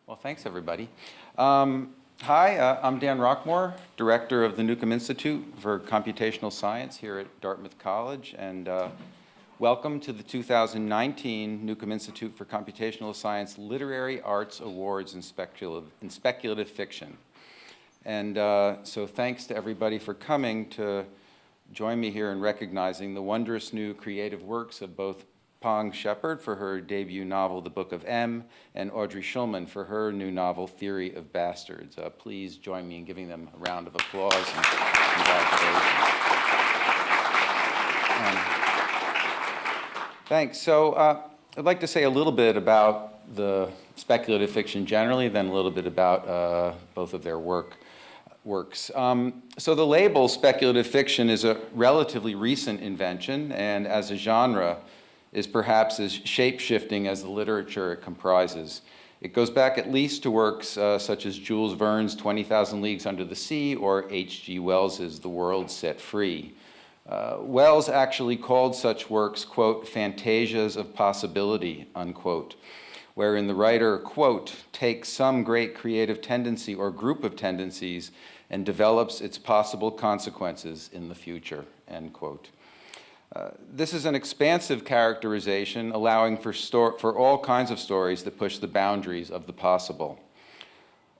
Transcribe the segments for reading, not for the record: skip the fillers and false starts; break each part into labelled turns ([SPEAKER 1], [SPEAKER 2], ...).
[SPEAKER 1] Well, thanks, everybody. Hi, I'm Dan Rockmore, director of the Neukom Institute for Computational Science here at Dartmouth College, and welcome to the 2019 Neukom Institute for Computational Science Literary Arts Awards in Speculative Fiction. And so thanks to everybody for coming to join me here in recognizing the wondrous new creative works of both Peng Shepherd for her debut novel, The Book of M, and Audrey Schulman for her new novel, Theory of Bastards. Please join me in giving them a round of applause and congratulations. Thanks. So I'd like to say a little bit about the speculative fiction generally, then a little bit about both of their works. So the label speculative fiction is a relatively recent invention, and as a genre, is perhaps as shape-shifting as the literature it comprises. It goes back at least to works such as Jules Verne's 20,000 Leagues Under the Sea or H.G. Wells's The World Set Free. Wells actually called such works, quote, fantasias of possibility, unquote, wherein the writer, quote, takes some great creative tendency or group of tendencies and develops its possible consequences in the future, end quote. This is an expansive characterization, allowing for all kinds of stories that push the boundaries of the possible.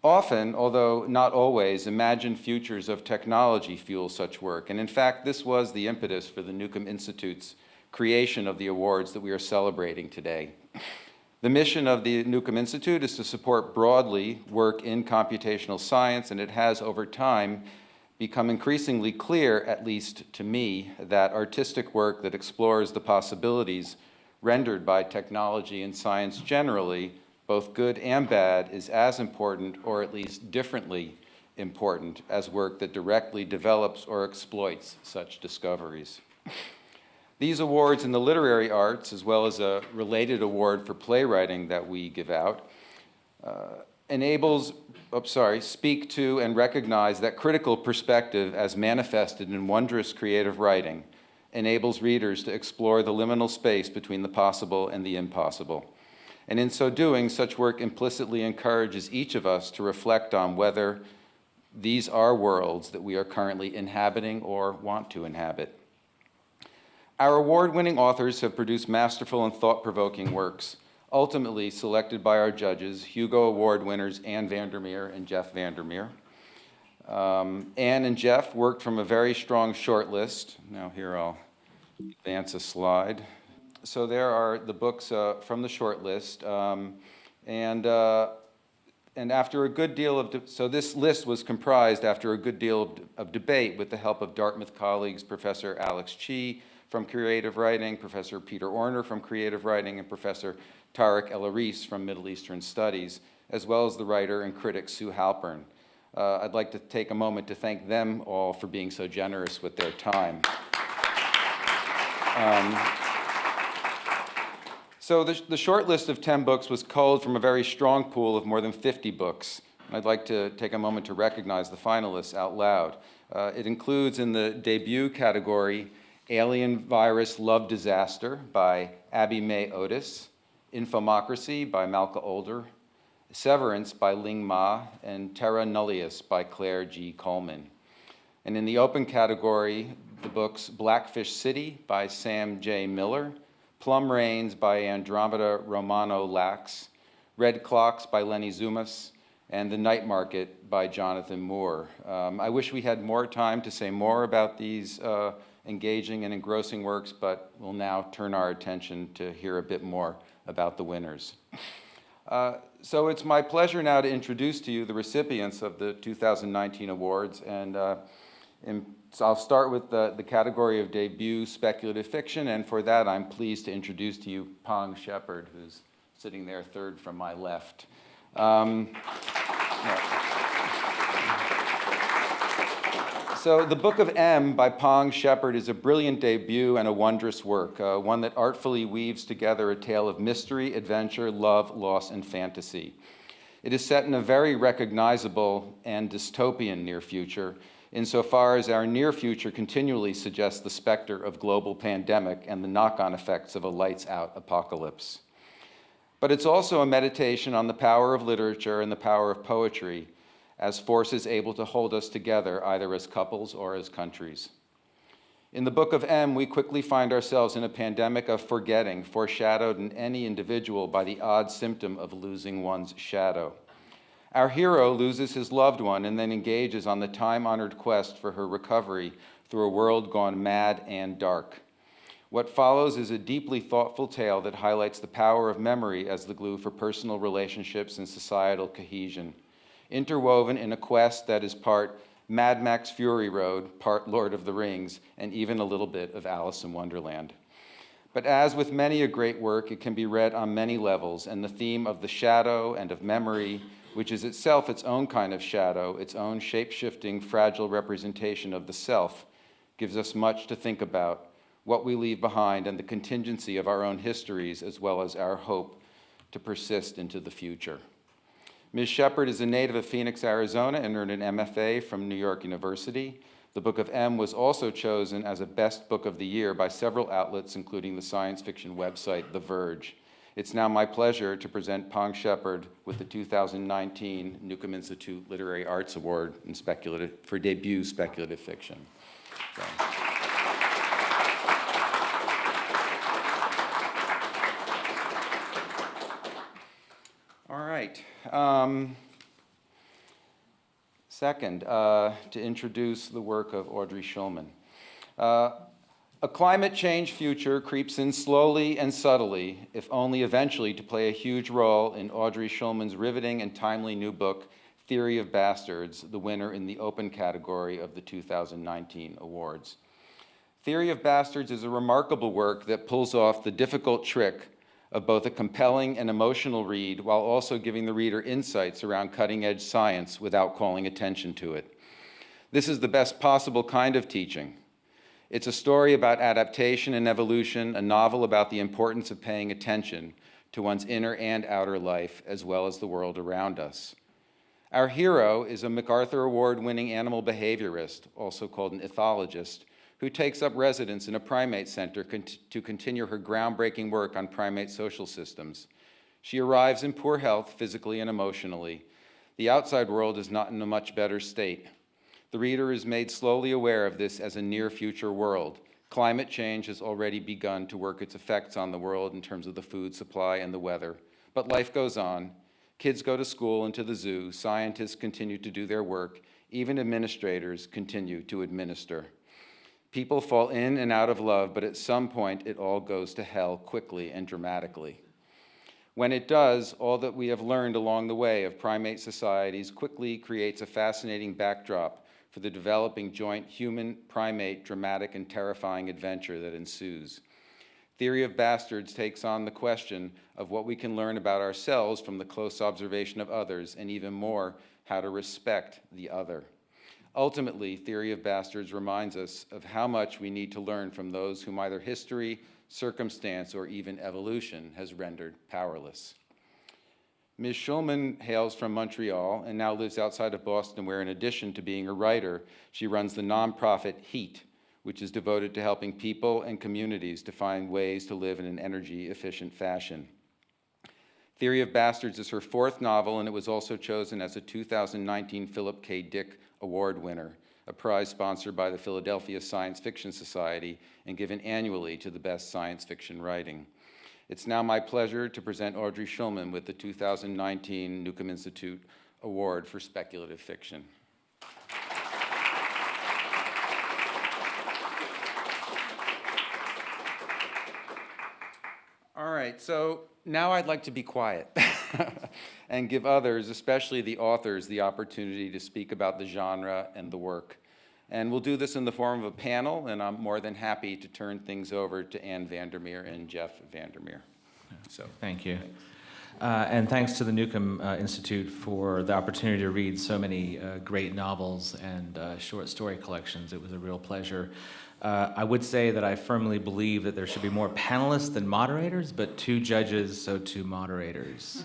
[SPEAKER 1] Often, although not always, imagined futures of technology fuel such work, and in fact, this was the impetus for the Neukom Institute's creation of the awards that we are celebrating today. The mission of the Neukom Institute is to support broadly work in computational science, and it has, over time, become increasingly clear, at least to me, that artistic work that explores the possibilities rendered by technology and science generally, both good and bad, is as important, or at least differently important, as work that directly develops or exploits such discoveries. These awards in the literary arts, as well as a related award for playwriting that we give out, speak to and recognize that critical perspective as manifested in wondrous creative writing enables readers to explore the liminal space between the possible and the impossible. And in so doing, such work implicitly encourages each of us to reflect on whether these are worlds that we are currently inhabiting or want to inhabit. Our award-winning authors have produced masterful and thought-provoking works, ultimately selected by our judges, Hugo Award winners Anne Vandermeer and Jeff Vandermeer. Anne and Jeff worked from a very strong shortlist. Now here I'll advance a slide. So there are the books from the shortlist, and after a good deal of, so this list was comprised after a good deal of debate with the help of Dartmouth colleagues, Professor Alex Chi from Creative Writing, Professor Peter Orner from Creative Writing, and Professor Tarek El-Aris from Middle Eastern Studies, as well as the writer and critic Sue Halpern. I'd like to take a moment to thank them all for being so generous with their time. So the short list of 10 books was culled from a very strong pool of more than 50 books. I'd like to take a moment to recognize the finalists out loud. It includes in the debut category, Alien Virus Love Disaster by Abby May Otis, Infomocracy by Malka Older, Severance by Ling Ma, and Terra Nullius by Claire G. Coleman. And in the open category, the books Blackfish City by Sam J. Miller, Plum Rains by Andromeda Romano Lax, Red Clocks by Lenny Zumas, and The Night Market by Jonathan Moore. I wish we had more time to say more about these engaging and engrossing works, but we'll now turn our attention to hear a bit more about the winners. So it's my pleasure now to introduce to you the recipients of the 2019 awards, and so I'll start with the category of debut speculative fiction, and for that I'm pleased to introduce to you Peng Shepherd, who's sitting there third from my left. So The Book of M by Peng Shepherd is a brilliant debut and a wondrous work, one that artfully weaves together a tale of mystery, adventure, love, loss, and fantasy. It is set in a very recognizable and dystopian near future, insofar as our near future continually suggests the specter of global pandemic and the knock-on effects of a lights-out apocalypse. But it's also a meditation on the power of literature and the power of poetry as forces able to hold us together, either as couples or as countries. In the Book of M, we quickly find ourselves in a pandemic of forgetting, foreshadowed in any individual by the odd symptom of losing one's shadow. Our hero loses his loved one and then engages on the time-honored quest for her recovery through a world gone mad and dark. What follows is a deeply thoughtful tale that highlights the power of memory as the glue for personal relationships and societal cohesion, interwoven in a quest that is part Mad Max Fury Road, part Lord of the Rings, and even a little bit of Alice in Wonderland. But as with many a great work, it can be read on many levels, and the theme of the shadow and of memory, which is itself its own kind of shadow, its own shape-shifting, fragile representation of the self, gives us much to think about, what we leave behind and the contingency of our own histories, as well as our hope to persist into the future. Ms. Shepherd is a native of Phoenix, Arizona, and earned an MFA from New York University. The Book of M was also chosen as a Best Book of the Year by several outlets, including the science fiction website The Verge. It's now my pleasure to present Peng Shepherd with the 2019 Neukom Institute Literary Arts Award for debut speculative fiction. So. All right. Second, to introduce the work of Audrey Schulman. A climate change future creeps in slowly and subtly, if only eventually to play a huge role in Audrey Schulman's riveting and timely new book, Theory of Bastards, the winner in the open category of the 2019 awards. Theory of Bastards is a remarkable work that pulls off the difficult trick of both a compelling and emotional read while also giving the reader insights around cutting-edge science without calling attention to it. This is the best possible kind of teaching. It's a story about adaptation and evolution, a novel about the importance of paying attention to one's inner and outer life, as well as the world around us. Our hero is a MacArthur Award-winning animal behaviorist, also called an ethologist, who takes up residence in a primate center to continue her groundbreaking work on primate social systems. She arrives in poor health, physically and emotionally. The outside world is not in a much better state. The reader is made slowly aware of this as a near-future world. Climate change has already begun to work its effects on the world in terms of the food supply and the weather. But life goes on. Kids go to school and to the zoo. Scientists continue to do their work. Even administrators continue to administer. People fall in and out of love, but at some point it all goes to hell quickly and dramatically. When it does, all that we have learned along the way of primate societies quickly creates a fascinating backdrop for the developing joint human-primate dramatic and terrifying adventure that ensues. Theory of Bastards takes on the question of what we can learn about ourselves from the close observation of others, and even more, how to respect the other. Ultimately, Theory of Bastards reminds us of how much we need to learn from those whom either history, circumstance, or even evolution has rendered powerless. Ms. Schulman hails from Montreal and now lives outside of Boston, where in addition to being a writer, she runs the nonprofit HEAT, which is devoted to helping people and communities to find ways to live in an energy-efficient fashion. Theory of Bastards is her fourth novel, and it was also chosen as a 2019 Philip K. Dick Award winner, a prize sponsored by the Philadelphia Science Fiction Society and given annually to the best science fiction writing. It's now my pleasure to present Audrey Schulman with the 2019 Neukom Institute Award for Speculative Fiction. All right, so now I'd like to be quiet and give others, especially the authors, the opportunity to speak about the genre and the work. And we'll do this in the form of a panel, and I'm more than happy to turn things over to Ann Vandermeer and Jeff Vandermeer. So,
[SPEAKER 2] thank you. And thanks to the Neukom Institute for the opportunity to read so many great novels and short story collections. It was a real pleasure. I would say that I firmly believe that there should be more panelists than moderators, but 2 judges, so 2 moderators.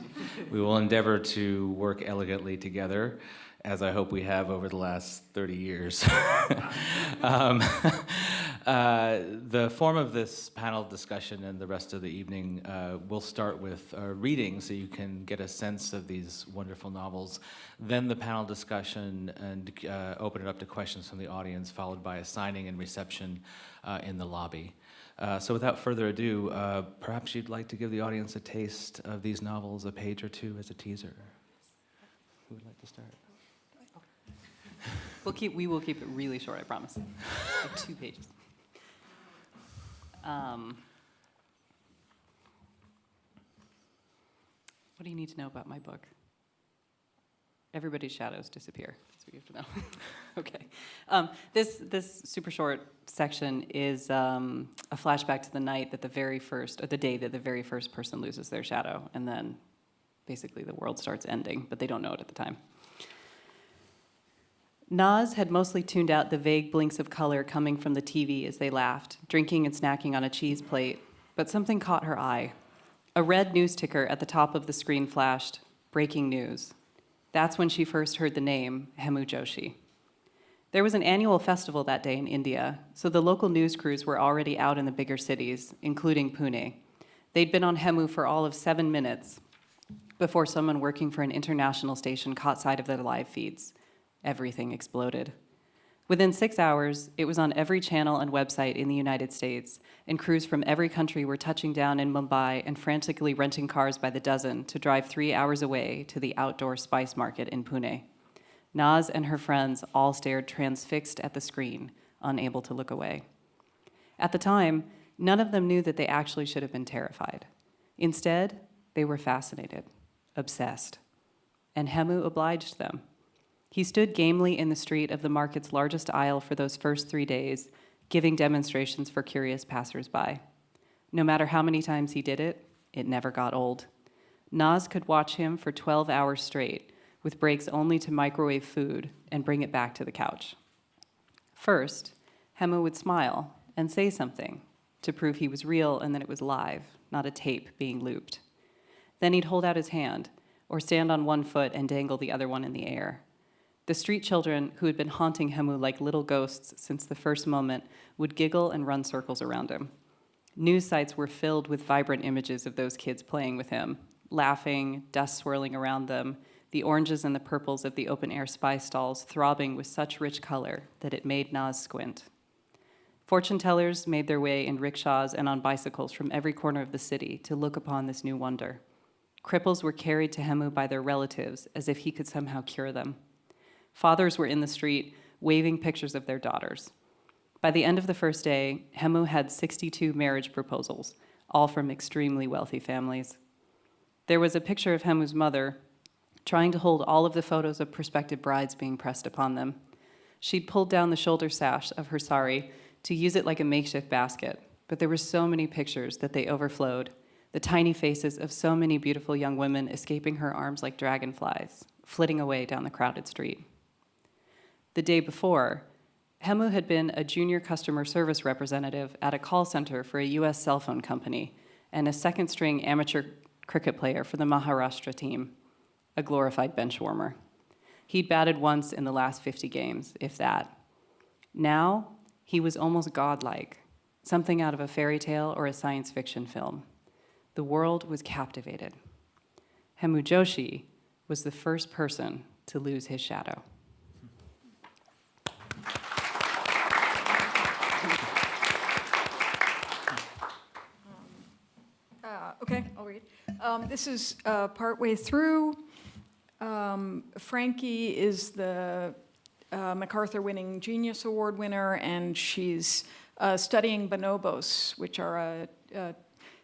[SPEAKER 2] We will endeavor to work elegantly together, as I hope we have over the last 30 years. The form of this panel discussion and the rest of the evening will start with reading, so you can get a sense of these wonderful novels. Then the panel discussion and open it up to questions from the audience, followed by a signing and reception in the lobby. So without further ado, perhaps you'd like to give the audience a taste of these novels, a page or two as a teaser. Who would like to start?
[SPEAKER 3] We will keep it really short, I promise. Like 2 pages. What do you need to know about my book? Everybody's shadows disappear. That's what you have to know. Okay. This super short section is a flashback to the night that the day that the very first person loses their shadow, and then basically the world starts ending, but they don't know it at the time. Naz had mostly tuned out the vague blinks of color coming from the TV as they laughed, drinking and snacking on a cheese plate, but something caught her eye. A red news ticker at the top of the screen flashed, "Breaking news." That's when she first heard the name, Hema Joshi. There was an annual festival that day in India, so the local news crews were already out in the bigger cities, including Pune. They'd been on Hemu for all of 7 minutes before someone working for an international station caught sight of their live feeds. Everything exploded. Within 6 hours, it was on every channel and website in the United States, and crews from every country were touching down in Mumbai and frantically renting cars by the dozen to drive 3 hours away to the outdoor spice market in Pune. Naz and her friends all stared transfixed at the screen, unable to look away. At the time, none of them knew that they actually should have been terrified. Instead, they were fascinated, obsessed. And Hemu obliged them. He stood gamely in the street of the market's largest aisle for those first 3 days, giving demonstrations for curious passersby. No matter how many times he did it, it never got old. Naz could watch him for 12 hours straight, with breaks only to microwave food and bring it back to the couch. First, Hema would smile and say something to prove he was real and that it was live, not a tape being looped. Then he'd hold out his hand, or stand on one foot and dangle the other one in the air. The street children, who had been haunting Hemu like little ghosts since the first moment, would giggle and run circles around him. News sites were filled with vibrant images of those kids playing with him, laughing, dust swirling around them, the oranges and the purples of the open-air spice stalls throbbing with such rich color that it made Naz squint. Fortune tellers made their way in rickshaws and on bicycles from every corner of the city to look upon this new wonder. Cripples were carried to Hemu by their relatives as if he could somehow cure them. Fathers were in the street, waving pictures of their daughters. By the end of the first day, Hemu had 62 marriage proposals, all from extremely wealthy families. There was a picture of Hemu's mother trying to hold all of the photos of prospective brides being pressed upon them. She'd pulled down the shoulder sash of her sari to use it like a makeshift basket, but there were so many pictures that they overflowed, the tiny faces of so many beautiful young women escaping her arms like dragonflies, flitting away down the crowded street. The day before, Hemu had been a junior customer service representative at a call center for a U.S. cell phone company and a second-string amateur cricket player for the Maharashtra team, a glorified bench warmer. He'd batted once in the last 50 games, if that. Now, he was almost godlike, something out of a fairy tale or a science fiction film. The world was captivated. Hema Joshi was the first person to lose his shadow.
[SPEAKER 4] Okay, I'll read. This is partway through. Frankie is the MacArthur-winning Genius Award winner, and she's studying bonobos, which are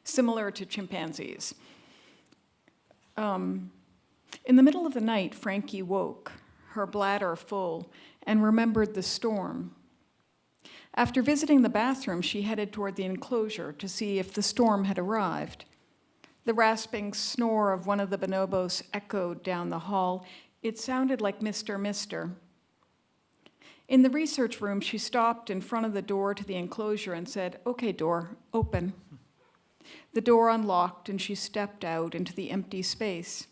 [SPEAKER 4] similar to chimpanzees. In the middle of the night, Frankie woke, her bladder full, and remembered the storm. After visiting the bathroom, she headed toward the enclosure to see if the storm had arrived. The rasping snore of one of the bonobos echoed down the hall. It sounded like Mr. Mister. In the research room, she stopped in front of the door to the enclosure and said, "Okay, door, open." The door unlocked, and she stepped out into the empty space.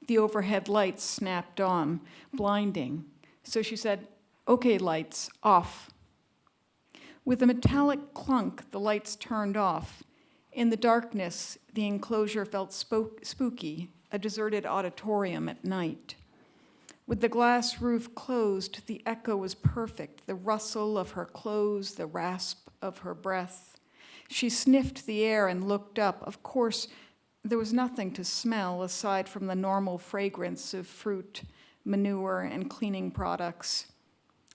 [SPEAKER 4] The overhead lights snapped on, blinding. So she said, "Okay, lights, off." With a metallic clunk, the lights turned off. In the darkness, the enclosure felt spooky, a deserted auditorium at night. With the glass roof closed, the echo was perfect, the rustle of her clothes, the rasp of her breath. She sniffed the air and looked up. Of course, there was nothing to smell aside from the normal fragrance of fruit, manure, and cleaning products.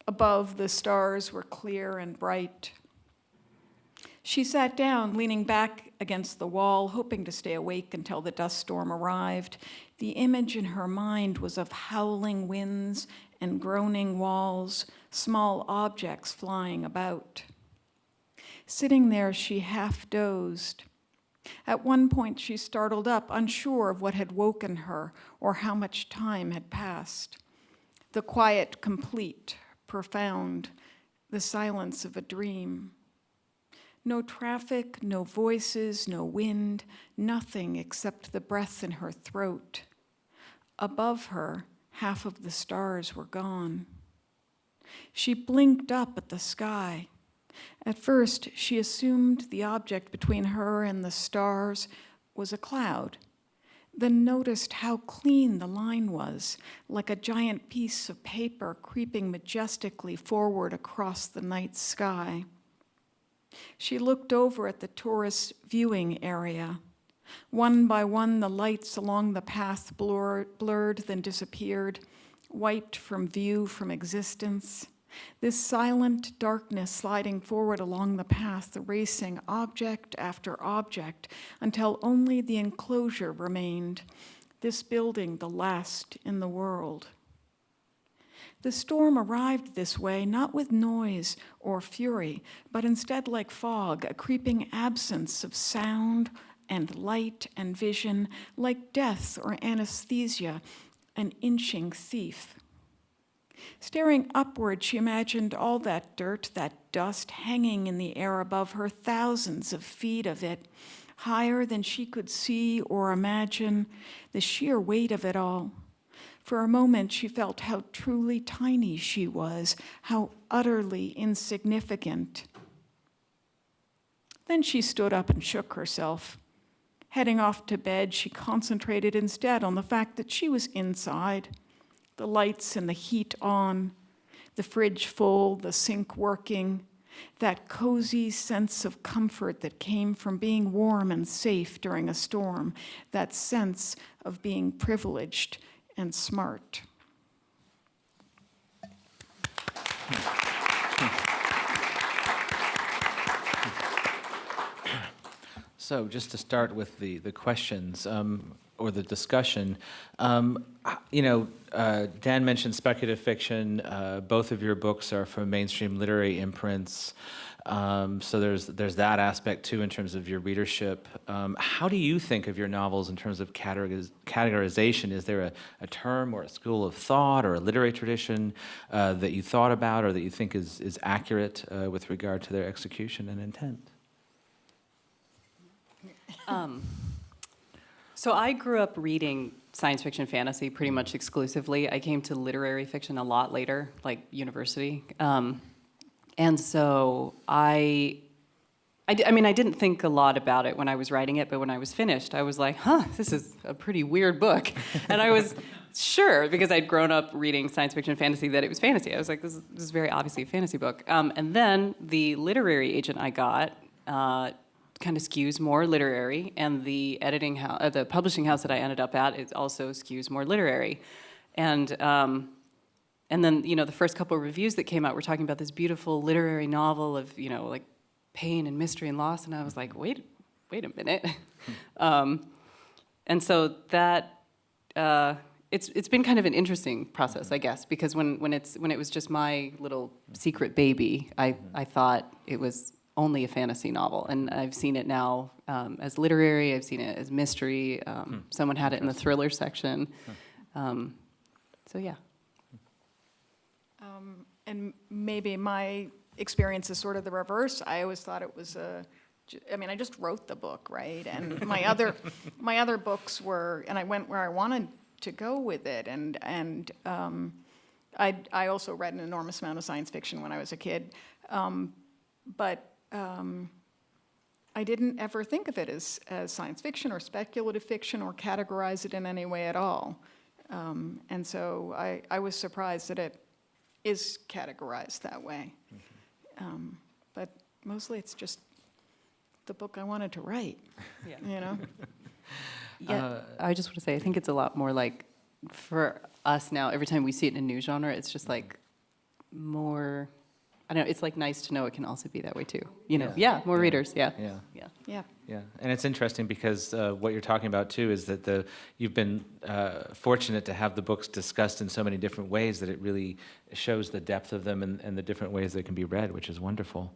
[SPEAKER 4] Above, the stars were clear and bright. She sat down, leaning back against the wall, hoping to stay awake until the dust storm arrived. The image in her mind was of howling winds and groaning walls, small objects flying about. Sitting there, she half dozed. At one point, she startled up, unsure of what had woken her or how much time had passed. The quiet, complete, profound, the silence of a dream. No traffic, no voices, no wind, nothing except the breath in her throat. Above her, half of the stars were gone. She blinked up at the sky. At first, she assumed the object between her and the stars was a cloud, then noticed how clean the line was, like a giant piece of paper creeping majestically forward across the night sky. She looked over at the tourist viewing area. One by one, the lights along the path blurred, then disappeared, wiped from view, from existence. This silent darkness sliding forward along the path, erasing object after object, until only the enclosure remained, this building the last in the world. The storm arrived this way, not with noise or fury, but instead like fog, a creeping absence of sound and light and vision, like death or anesthesia, an inching thief. Staring upward, she imagined all that dirt, that dust hanging in the air above her, thousands of feet of it, higher than she could see or imagine, the sheer weight of it all. For a moment, she felt how truly tiny she was, how utterly insignificant. Then she stood up and shook herself. Heading off to bed, she concentrated instead on the fact that she was inside, the lights and the heat on, the fridge full, the sink working, that cozy sense of comfort that came from being warm and safe during a storm, that sense of being privileged and smart.
[SPEAKER 2] So just to start with the questions or the discussion, Dan mentioned speculative fiction. Both of your books are from mainstream literary imprints. So there's that aspect too in terms of your readership. How do you think of your novels in terms of categorization? Is there a term or a school of thought or a literary tradition that you thought about or that you think is accurate with regard to their execution and intent?
[SPEAKER 3] So I grew up reading science fiction fantasy pretty much exclusively. I came to literary fiction a lot later, like university. And so I didn't think a lot about it when I was writing it, but when I was finished, I was like, this is a pretty weird book. And I was sure, because I'd grown up reading science fiction fantasy, that it was fantasy. I was like, this is very obviously a fantasy book. And then the literary agent I got kind of skews more literary, and the the publishing house that I ended up at, it also skews more literary. And then, the first couple of reviews that came out were talking about this beautiful literary novel of, like pain and mystery and loss, and I was like, wait a minute. And so that it's been kind of an interesting process, I guess, because when it was just my little secret baby, I thought it was only a fantasy novel, and I've seen it now as literary. I've seen it as mystery. Someone had it in the thriller section. So yeah.
[SPEAKER 4] And maybe my experience is sort of the reverse. I always thought it was I just wrote the book, right? And my other books were, and I went where I wanted to go with it. And I also read an enormous amount of science fiction when I was a kid. but I didn't ever think of it as science fiction or speculative fiction or categorize it in any way at all. And so I was surprised that it is categorized that way. But mostly it's just the book I wanted to write, you know?
[SPEAKER 3] Yeah, I just want to say, I think it's a lot more like, for us now, every time we see it in a new genre, it's just like more, I don't know, it's like nice to know it can also be that way too. You know, more readers,
[SPEAKER 2] Yeah.
[SPEAKER 4] Yeah.
[SPEAKER 2] And it's interesting because what you're talking about too is that you've been fortunate to have the books discussed in so many different ways that it really shows the depth of them and the different ways they can be read, which is wonderful.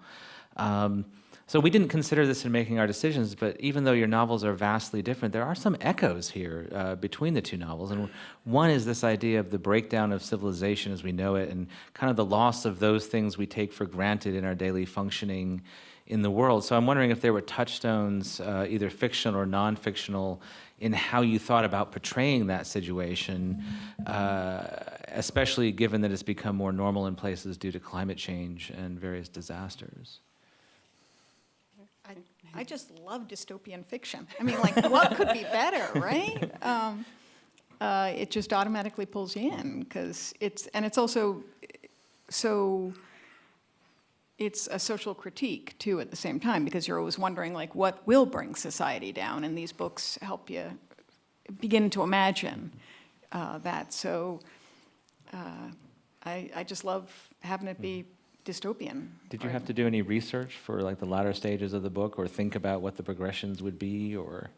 [SPEAKER 2] So we didn't consider this in making our decisions, but even though your novels are vastly different, there are some echoes here between the two novels. And one is this idea of the breakdown of civilization as we know it and kind of the loss of those things we take for granted in our daily functioning in the world. So I'm wondering if there were touchstones, either fictional or non-fictional, in how you thought about portraying that situation, especially given that it's become more normal in places due to climate change and various disasters.
[SPEAKER 4] I just love dystopian fiction. I mean, like, what could be better, right? It just automatically pulls you in because it's also so. It's a social critique too at the same time because you're always wondering like what will bring society down, and these books help you begin to imagine that. So I just love having it be dystopian.
[SPEAKER 2] Did you have to do any research for like the latter stages of the book, or think about what the progressions would be, or?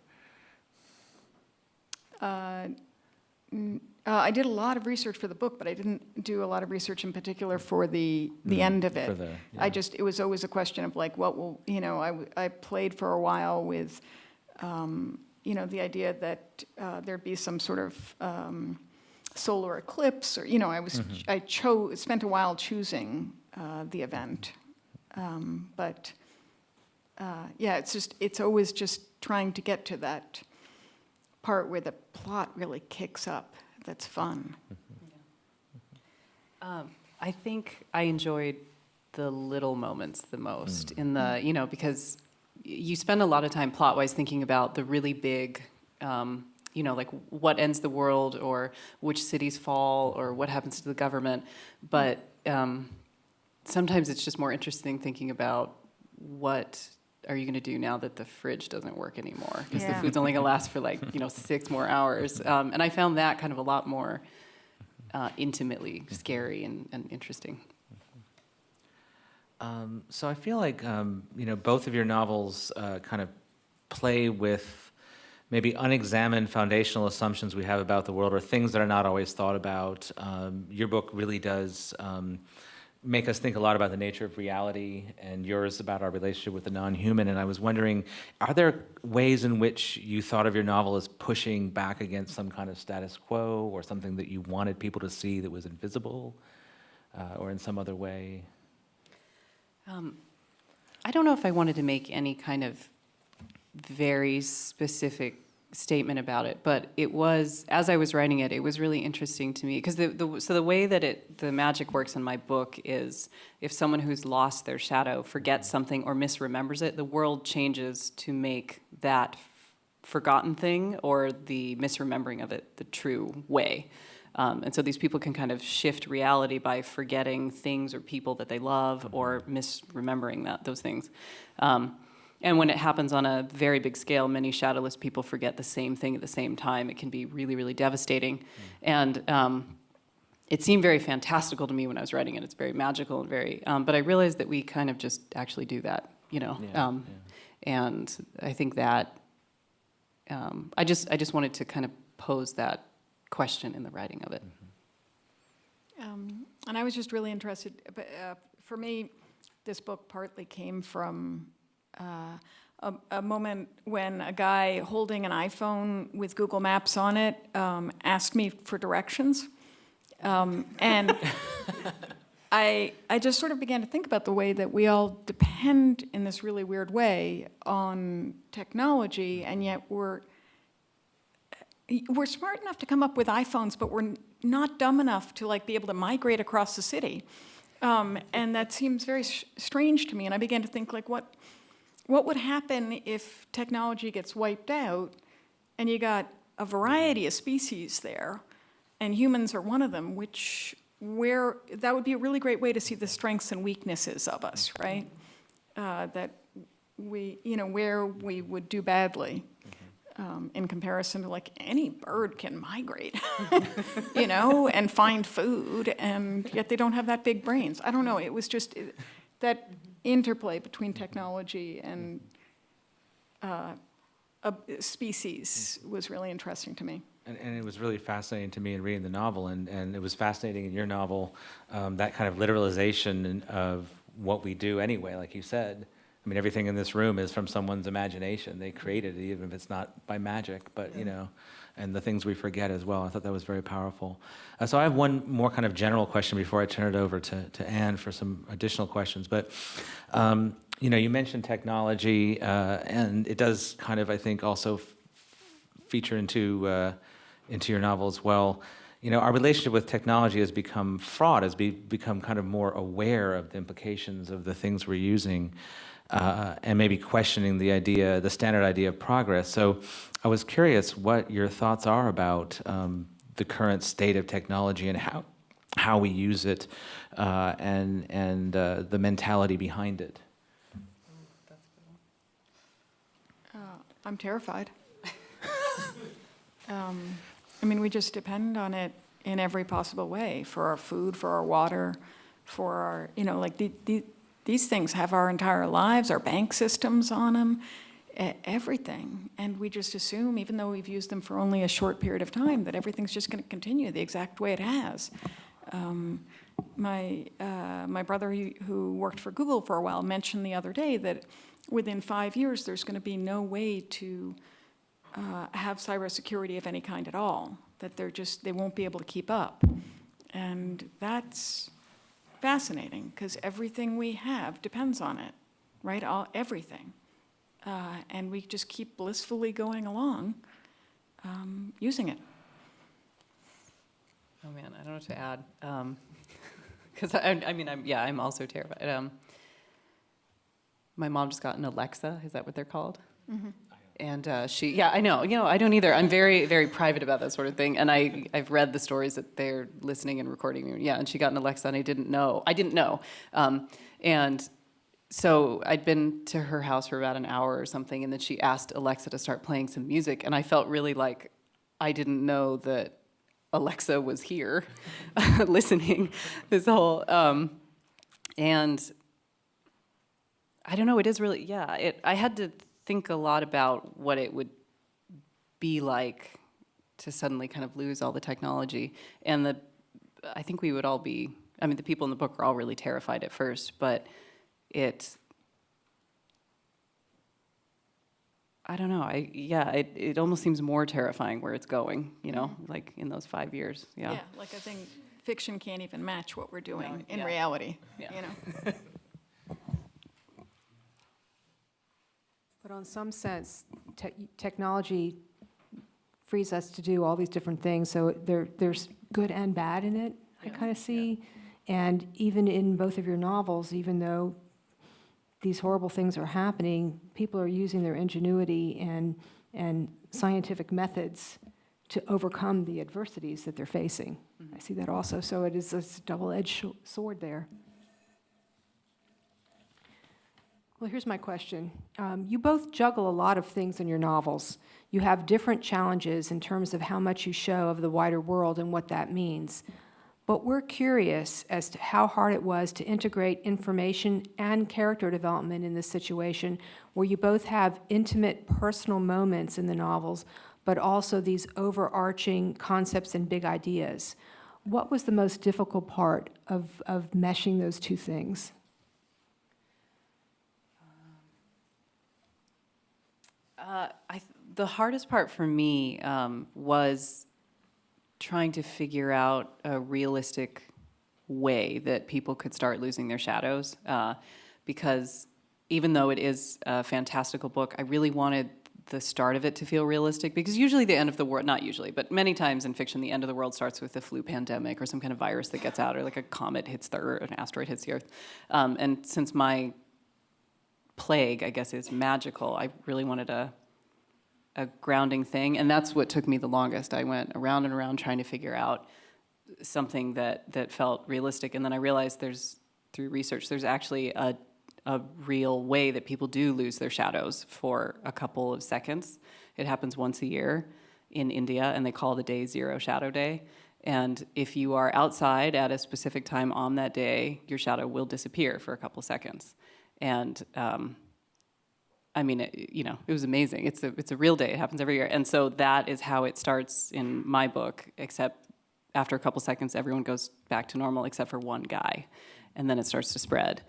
[SPEAKER 4] I did a lot of research for the book, but I didn't do a lot of research in particular for the end of it. It was always a question of like, what will, I played for a while with, the idea that there'd be some sort of solar eclipse, or, I spent a while choosing the event. It's always just trying to get to that part where the plot really kicks up. That's fun.
[SPEAKER 3] I think I enjoyed the little moments the most in the, because you spend a lot of time plot-wise thinking about the really big, like what ends the world or which cities fall or what happens to the government. But sometimes it's just more interesting thinking about what are you going to do now that the fridge doesn't work anymore? Because the food's only going to last for 6 more hours. And I found that kind of a lot more intimately scary and interesting.
[SPEAKER 2] So I feel like, both of your novels kind of play with maybe unexamined foundational assumptions we have about the world or things that are not always thought about. Your book really does make us think a lot about the nature of reality, and yours about our relationship with the non-human. And I was wondering, are there ways in which you thought of your novel as pushing back against some kind of status quo or something that you wanted people to see that was invisible, or in some other way?
[SPEAKER 3] I don't know if I wanted to make any kind of very specific statement about it, but it was, as I was writing it, it was really interesting to me because the way that the magic works in my book is if someone who's lost their shadow forgets something or misremembers it, the world changes to make that forgotten thing or the misremembering of it the true way. And so these people can kind of shift reality by forgetting things or people that they love or misremembering those things. And when it happens on a very big scale, many shadowless people forget the same thing at the same time. It can be really, really devastating. And it seemed very fantastical to me when I was writing it. It's very magical and very, but I realized that we kind of just actually do that, And I think that I just wanted to kind of pose that question in the writing of it.
[SPEAKER 4] And I was just really interested, but for me, this book partly came from a moment when a guy holding an iPhone with Google Maps on it asked me for directions. And I just sort of began to think about the way that we all depend in this really weird way on technology, and yet we're smart enough to come up with iPhones, but we're not dumb enough to be able to migrate across the city. And that seems very strange to me. And I began to think, like, what would happen if technology gets wiped out and you got a variety of species there, and humans are one of them, where that would be a really great way to see the strengths and weaknesses of us, right? That where we would do badly. In comparison to, like, any bird can migrate, and find food, and yet they don't have that big brains. I don't know, it was just that interplay between technology and a species was really interesting to me.
[SPEAKER 2] And it was really fascinating to me in reading the novel, and it was fascinating in your novel, that kind of literalization of what we do anyway, like you said. I mean, everything in this room is from someone's imagination. They created it, even if it's not by magic, but, and the things we forget as well. I thought that was very powerful. So I have one more kind of general question before I turn it over to Anne for some additional questions. But, you mentioned technology, and it does kind of, I think, also feature into your novel as well. Our relationship with technology has become fraught, has become kind of more aware of the implications of the things we're using. And maybe questioning the standard idea of progress. So I was curious what your thoughts are about the current state of technology and how we use it, and the mentality behind it.
[SPEAKER 4] I'm terrified. We just depend on it in every possible way, for our food, for our water, for our, these things have our entire lives, our bank systems on them, everything. And we just assume, even though we've used them for only a short period of time, that everything's just going to continue the exact way it has. My brother, who worked for Google for a while, mentioned the other day that within 5 years, there's going to be no way to have cybersecurity of any kind at all, that they won't be able to keep up. And that's fascinating, because everything we have depends on it, right? Everything. And we just keep blissfully going along using it.
[SPEAKER 3] Oh man, I don't know what to add. Because I'm also terrified. My mom just got an Alexa. Is that what they're called? Mm-hmm. And I know. I don't either. I'm very, very private about that sort of thing. And I've read the stories that they're listening and recording. Yeah, and she got an Alexa, and I didn't know. And so I'd been to her house for about an hour or something, and then she asked Alexa to start playing some music, and I felt really like I didn't know that Alexa was here, listening. This whole, and I don't know. It is really, I had to think a lot about what it would be like to suddenly kind of lose all the technology. And I think we would all be, the people in the book are all really terrified at first, but I don't know, it almost seems more terrifying where it's going, like in those 5 years,
[SPEAKER 4] Yeah, like I think fiction can't even match what we're doing in reality,
[SPEAKER 5] But on some sense, technology frees us to do all these different things. So there's good and bad in it, I kind of see. And even in both of your novels, even though these horrible things are happening, people are using their ingenuity and scientific methods to overcome the adversities that they're facing. Mm-hmm. I see that also. So it is this double-edged sword there. Well, here's my question. You both juggle a lot of things in your novels. You have different challenges in terms of how much you show of the wider world and what that means. But we're curious as to how hard it was to integrate information and character development in this situation, where you both have intimate personal moments in the novels, but also these overarching concepts and big ideas. What was the most difficult part of meshing those two things?
[SPEAKER 3] The hardest part for me was trying to figure out a realistic way that people could start losing their shadows, because even though it is a fantastical book, I really wanted the start of it to feel realistic, because usually the end of the world, not usually, but many times in fiction, the end of the world starts with a flu pandemic or some kind of virus that gets out, or like a comet hits the Earth, an asteroid hits the Earth. And since my plague, I guess, is magical, I really wanted a grounding thing, and that's what took me the longest. I went around and around trying to figure out something that felt realistic, and then I realized through research, there's actually a real way that people do lose their shadows for a couple of seconds. It happens once a year in India, and they call the day 0 shadow day. And if you are outside at a specific time on that day, your shadow will disappear for a couple of seconds. And I mean, it was amazing. It's a real day. It happens every year. And so that is how it starts in my book, except after a couple seconds, everyone goes back to normal except for one guy. And then it starts to spread.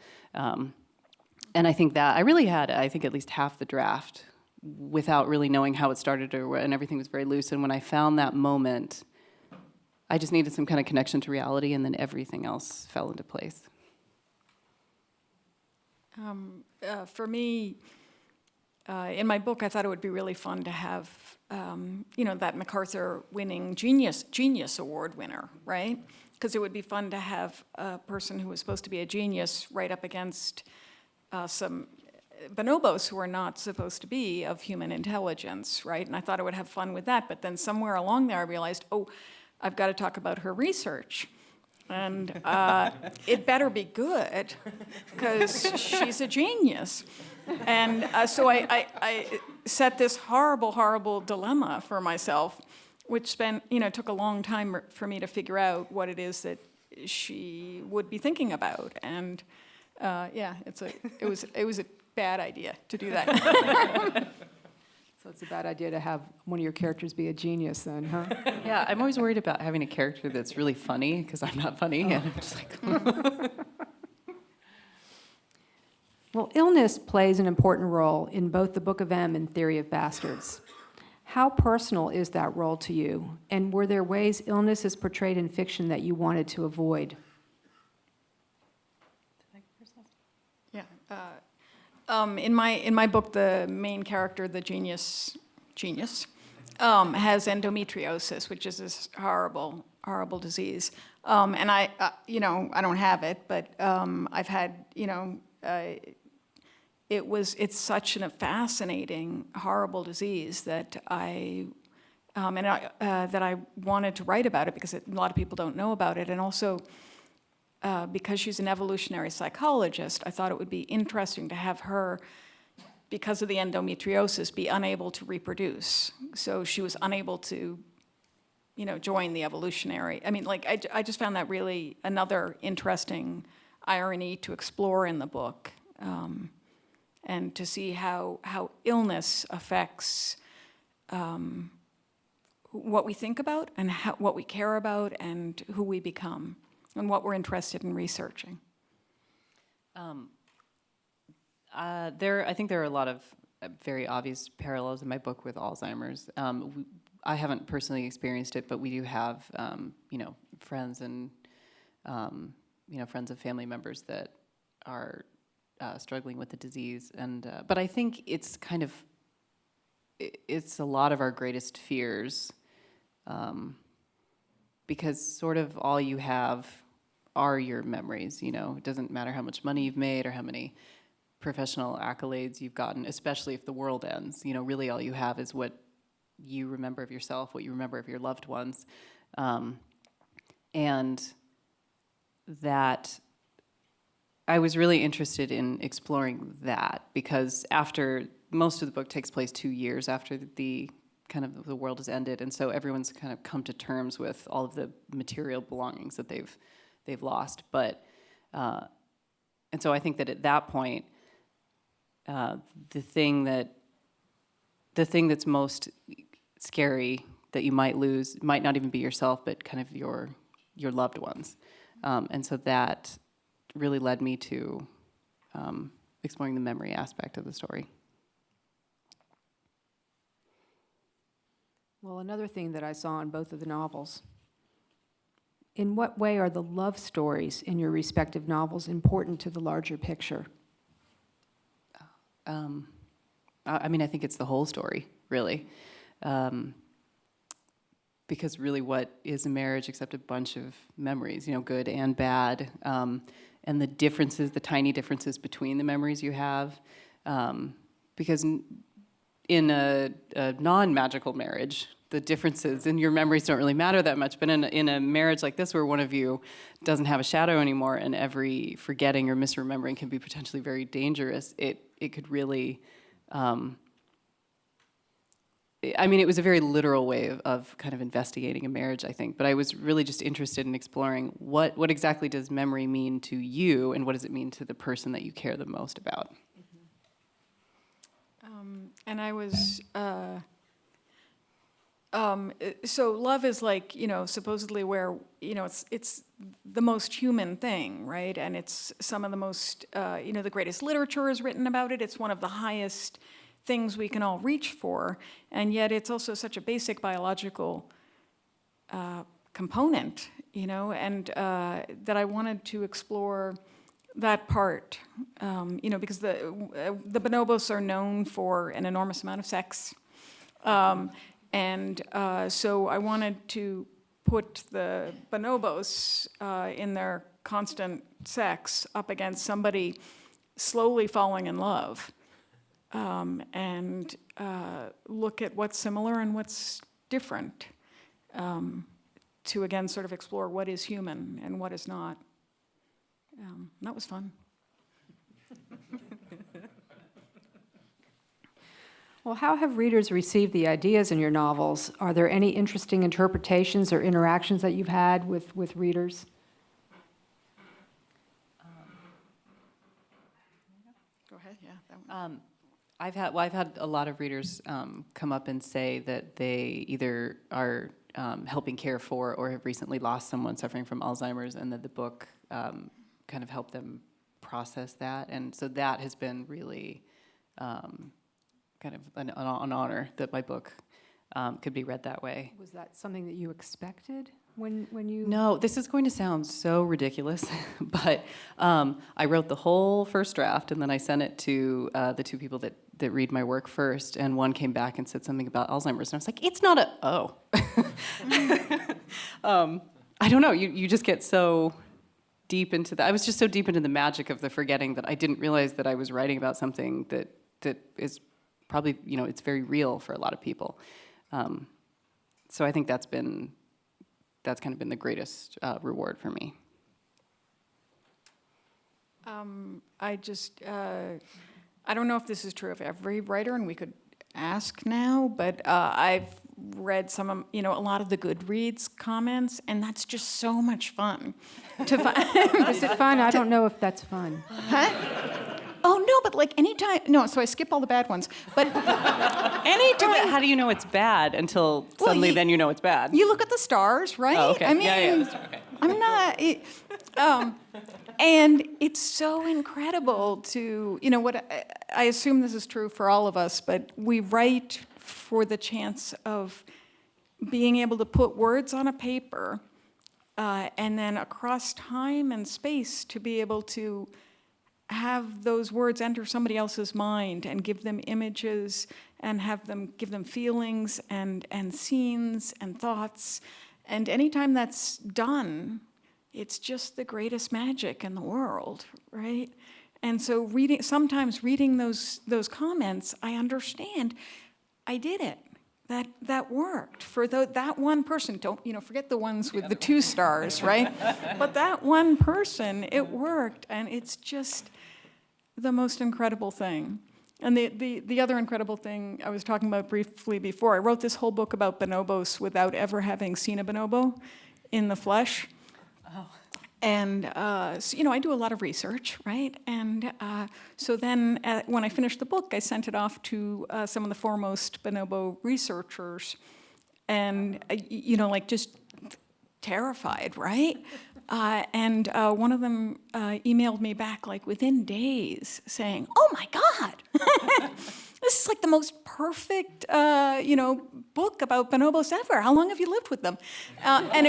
[SPEAKER 3] And I think that I really had, I think, at least half the draft without really knowing how it started, and everything was very loose. And when I found that moment, I just needed some kind of connection to reality, and then everything else fell into place.
[SPEAKER 4] For me, in my book, I thought it would be really fun to have, that MacArthur-winning Genius Award winner, right? Because it would be fun to have a person who was supposed to be a genius right up against some bonobos who are not supposed to be of human intelligence, right? And I thought I would have fun with that, but then somewhere along there I realized, I've got to talk about her research. And it better be good, because she's a genius. And so I set this horrible, horrible dilemma for myself, which took a long time for me to figure out what it is that she would be thinking about. And it was a bad idea to do that.
[SPEAKER 5] So it's a bad idea to have one of your characters be a genius then, huh?
[SPEAKER 3] Yeah, I'm always worried about having a character that's really funny, because I'm not funny, and I'm just like...
[SPEAKER 5] Well, illness plays an important role in both the Book of M and Theory of Bastards. How personal is that role to you? And were there ways illness is portrayed in fiction that you wanted to avoid?
[SPEAKER 4] Yeah. In my book, the main character, the genius, has endometriosis, which is this horrible, horrible disease. And I don't have it, but I've had, it's such a fascinating, horrible disease that I wanted to write about it, because a lot of people don't know about it, and also because she's an evolutionary psychologist, I thought it would be interesting to have her, because of the endometriosis, be unable to reproduce. So she was unable to, join the evolutionary. I mean, I just found that really another interesting irony to explore in the book, and to see how illness affects what we think about, and what we care about, and who we become, and what we're interested in researching.
[SPEAKER 3] I think there are a lot of very obvious parallels in my book with Alzheimer's. I haven't personally experienced it, but we do have, friends and, friends of family members that are struggling with the disease. And but I think it's it's a lot of our greatest fears, because sort of all you have are your memories. It doesn't matter how much money you've made or how many professional accolades you've gotten, especially if the world ends. Really all you have is what you remember of yourself, what you remember of your loved ones. And that I was really interested in exploring that, because after most of the book takes place 2 years after the world has ended, and so everyone's kind of come to terms with all of the material belongings that they've lost. But and so I think that at that point, the thing that's most scary that you might lose might not even be yourself, but kind of your loved ones. And so that really led me to exploring the memory aspect of the story.
[SPEAKER 5] Well, another thing that I saw in both of the novels, in what way are the love stories in your respective novels important to the larger picture?
[SPEAKER 3] I mean, I think it's the whole story, really. Because really, what is a marriage except a bunch of memories, good and bad, and the differences, the tiny differences between the memories you have. Because in a non-magical marriage, the differences in your memories don't really matter that much. But in a marriage like this, where one of you doesn't have a shadow anymore, and every forgetting or misremembering can be potentially very dangerous, it could really. I mean, it was a very literal way of kind of investigating a marriage, I think. But I was really just interested in exploring what exactly does memory mean to you, and what does it mean to the person that you care the most about?
[SPEAKER 4] And I was, so love is like, supposedly where, it's the most human thing, right? And it's some of the most, the greatest literature is written about it. It's one of the highest things we can all reach for. And yet it's also such a basic biological component, and that I wanted to explore that part, because the bonobos are known for an enormous amount of sex. And so I wanted to put the bonobos in their constant sex up against somebody slowly falling in love, and look at what's similar and what's different, to again sort of explore what is human and what is not. That was fun.
[SPEAKER 5] Well, how have readers received the ideas in your novels? Are there any interesting interpretations or interactions that you've had with readers?
[SPEAKER 4] Go ahead, yeah. That one.
[SPEAKER 3] I've had a lot of readers come up and say that they either are helping care for or have recently lost someone suffering from Alzheimer's, and that the book kind of helped them process that. And so that has been really kind of an honor that my book could be read that way.
[SPEAKER 5] Was that something that you expected when you...
[SPEAKER 3] No, this is going to sound so ridiculous, but I wrote the whole first draft, and then I sent it to the two people that read my work first, and one came back and said something about Alzheimer's, and I was like, it's not I don't know, you just get so deep into that. I was just so deep into the magic of the forgetting that I didn't realize that I was writing about something that is probably, it's very real for a lot of people. So I think that's kind of been the greatest reward for me.
[SPEAKER 4] I don't know if this is true of every writer, and we could ask now, but I've read some of, a lot of the Goodreads comments, and that's just so much fun.
[SPEAKER 5] Is it fun? I don't know if that's fun.
[SPEAKER 4] Huh? Oh, no, but like anytime, no, so I skip all the bad ones. But anytime.
[SPEAKER 3] How do you know it's bad until suddenly then you know it's bad?
[SPEAKER 4] You look at the stars, right?
[SPEAKER 3] Oh, okay.
[SPEAKER 4] I mean,
[SPEAKER 3] Okay.
[SPEAKER 4] I'm not, and it's so incredible to, what I assume this is true for all of us, but we write for the chance of being able to put words on a paper, and then across time and space to be able to have those words enter somebody else's mind and give them images and give them feelings and scenes and thoughts. And anytime that's done, it's just the greatest magic in the world, right? And so sometimes reading those comments, I understand, I did it. That worked for that one person. Don't forget the ones with the 2 stars, right? But that one person, it worked, and it's just the most incredible thing. And the other incredible thing I was talking about briefly before, I wrote this whole book about bonobos without ever having seen a bonobo in the flesh.
[SPEAKER 3] Oh.
[SPEAKER 4] And so, I do a lot of research, right? And so then when I finished the book, I sent it off to some of the foremost bonobo researchers, and just terrified, right? And one of them emailed me back like within days saying, "Oh my God, this is like the most perfect, book about bonobos ever. How long have you lived with them?" And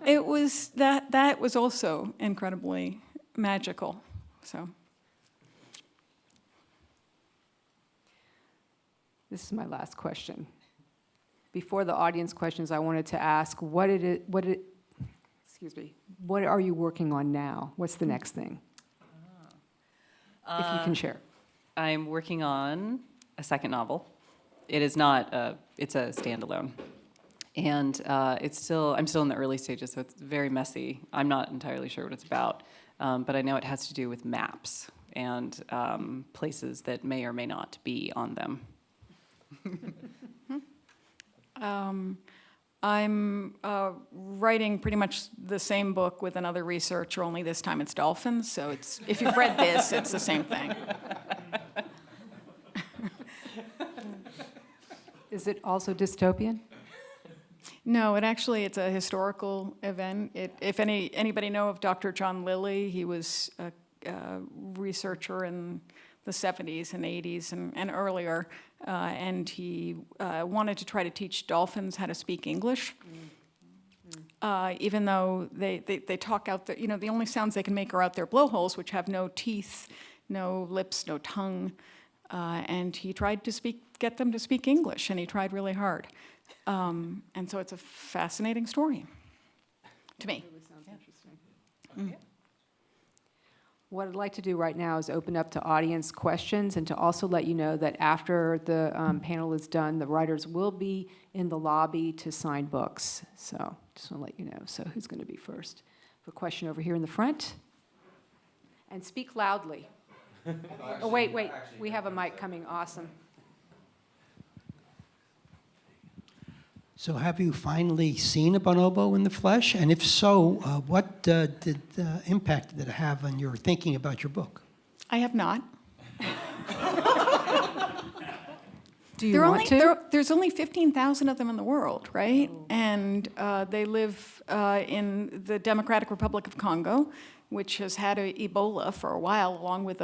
[SPEAKER 4] it was that was also incredibly magical. So.
[SPEAKER 5] This is my last question. Before the audience questions, I wanted to ask, what are you working on now? What's the next thing? If you can share.
[SPEAKER 3] I'm working on a second novel. It is not, it's a standalone. And I'm still in the early stages, so it's very messy. I'm not entirely sure what it's about, but I know it has to do with maps and places that may or may not be on them.
[SPEAKER 4] I'm writing pretty much the same book with another researcher, only this time it's dolphins. So it's, if you've read this, it's the same thing.
[SPEAKER 5] Is it also dystopian?
[SPEAKER 4] No, it's a historical event. If anybody know of Dr. John Lilly, he was a researcher in the 70s and 80s and earlier, and he wanted to try to teach dolphins how to speak English, even though they talk out the only sounds they can make are out their blowholes, which have no teeth, no lips, no tongue, and he tried to get them to speak English, and he tried really hard. And so it's a fascinating story to me.
[SPEAKER 5] Really sounds interesting. What I'd like to do right now is open up to audience questions and to also let you know that after the panel is done, the writers will be in the lobby to sign books. So just want to let you know. So who's going to be first? A question over here in the front. And speak loudly. Oh, wait. We have a mic coming. Awesome.
[SPEAKER 6] So have you finally seen a bonobo in the flesh? And if so, what impact did it have on your thinking about your book?
[SPEAKER 4] I have not.
[SPEAKER 5] Do you want to?
[SPEAKER 4] There's only 15,000 of them in the world, right? Oh. And they live in the Democratic Republic of Congo, which has had Ebola for a while, along with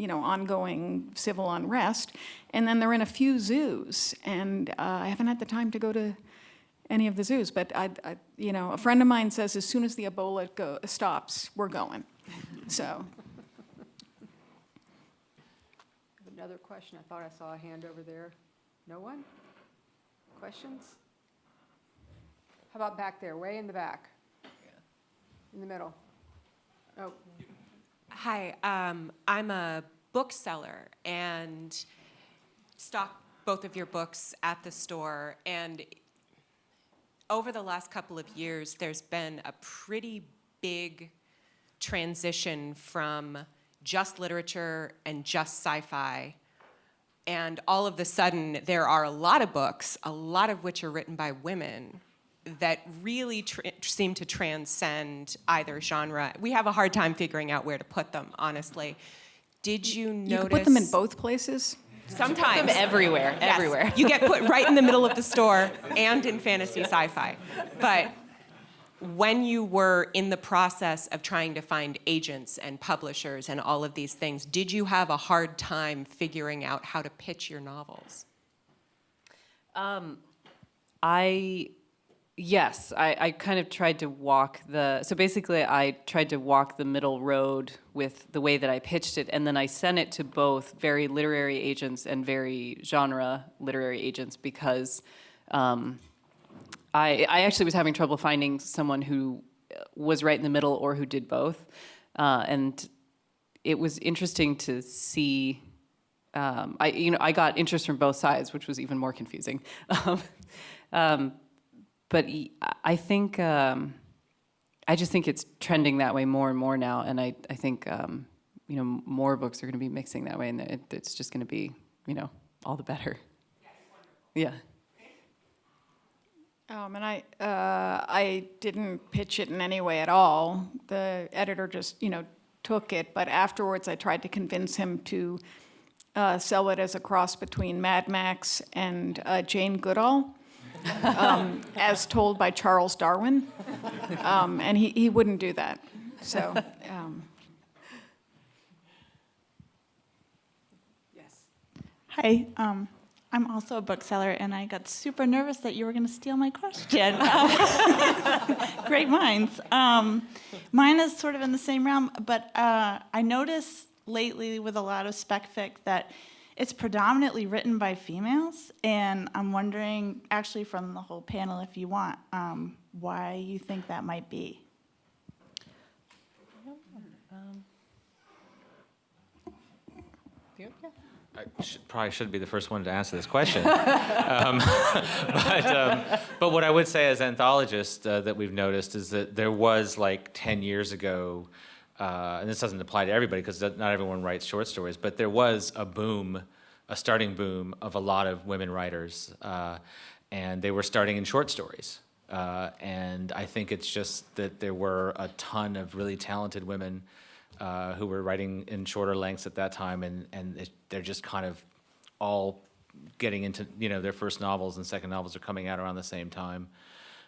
[SPEAKER 4] ongoing civil unrest. And then they're in a few zoos, and I haven't had the time to go to any of the zoos. But a friend of mine says as soon as the Ebola stops, we're going. So.
[SPEAKER 5] Another question. I thought I saw a hand over there. No one? Questions? How about back there, way in the back? In the middle. Oh.
[SPEAKER 7] Hi, I'm a bookseller and stock both of your books at the store. And over the last couple of years, there's been a pretty big transition from just literature and just sci-fi. And all of a sudden, there are a lot of books, a lot of which are written by women, that really seem to transcend either genre. We have a hard time figuring out where to put them, honestly. Did you notice?
[SPEAKER 4] You can put them in both places?
[SPEAKER 7] Sometimes.
[SPEAKER 3] Put them everywhere,
[SPEAKER 7] Yes.
[SPEAKER 3] everywhere.
[SPEAKER 7] You get put right in the middle of the store and in fantasy sci-fi. But when you were in the process of trying to find agents and publishers and all of these things, did you have a hard time figuring out how to pitch your novels?
[SPEAKER 3] Yes, I kind of tried to walk so basically I tried to walk the middle road with the way that I pitched it, and then I sent it to both very literary agents and very genre literary agents because I actually was having trouble finding someone who was right in the middle or who did both. And it was interesting to see, I got interest from both sides, which was even more confusing. But I think, I just think it's trending that way more and more now. And I think, more books are going to be mixing that way, and it's just going to be, all the better. Yeah.
[SPEAKER 4] And I didn't pitch it in any way at all. The editor just, took it. But afterwards, I tried to convince him to sell it as a cross between Mad Max and Jane Goodall. As told by Charles Darwin, and he wouldn't do that. So,
[SPEAKER 5] Yes.
[SPEAKER 8] Hi, I'm also a bookseller, and I got super nervous that you were going to steal my question. Great minds. Mine is sort of in the same realm, but I notice lately with a lot of spec fic that it's predominantly written by females, and I'm wondering, actually from the whole panel, if you want, why you think that might be.
[SPEAKER 2] Probably should be the first one to answer this question. But what I would say as anthologists that we've noticed is that there was like 10 years ago, and this doesn't apply to everybody because not everyone writes short stories, but there was a boom, a starting boom of a lot of women writers, and they were starting in short stories. And I think it's just that there were a ton of really talented women who were writing in shorter lengths at that time, and they're just kind of all getting into, their first novels and second novels are coming out around the same time.